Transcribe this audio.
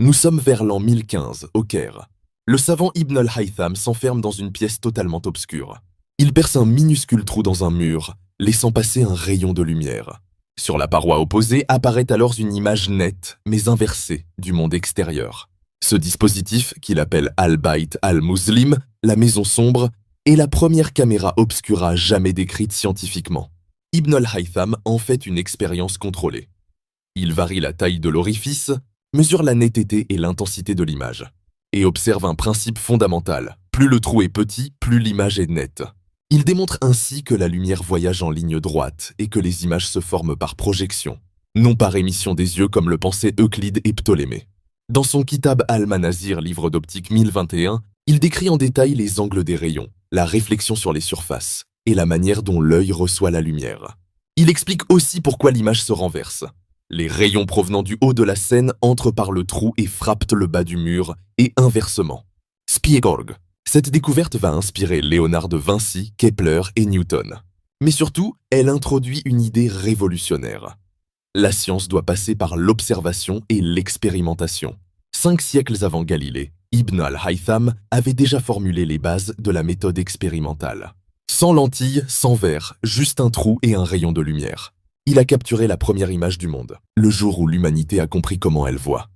Nous sommes vers l'an 1015, au Caire. Le savant Ibn al-Haytham s'enferme dans une pièce totalement obscure. Il perce un minuscule trou dans un mur, laissant passer un rayon de lumière. Sur la paroi opposée apparaît alors une image nette, mais inversée, du monde extérieur. Ce dispositif, qu'il appelle Al-Bayt al-Muslim, la maison sombre, est la première caméra obscura jamais décrite scientifiquement. Ibn al-Haytham en fait une expérience contrôlée. Il varie la taille de l'orifice, mesure la netteté et l'intensité de l'image, et observe un principe fondamental. Plus le trou est petit, plus l'image est nette. Il démontre ainsi que la lumière voyage en ligne droite et que les images se forment par projection, non par émission des yeux comme le pensaient Euclide et Ptolémée. Dans son Kitab al-Manazir, livre d'optique 1021, il décrit en détail les angles des rayons, la réflexion sur les surfaces et la manière dont l'œil reçoit la lumière. Il explique aussi pourquoi l'image se renverse. Les rayons provenant du haut de la scène entrent par le trou et frappent le bas du mur, et inversement. Spiegelg. Cette découverte va inspirer Léonard de Vinci, Kepler et Newton. Mais surtout, elle introduit une idée révolutionnaire. La science doit passer par l'observation et l'expérimentation. 5 siècles avant Galilée, Ibn al-Haytham avait déjà formulé les bases de la méthode expérimentale. Sans lentilles, sans verre, juste un trou et un rayon de lumière. Il a capturé la première image du monde, le jour où l'humanité a compris comment elle voit.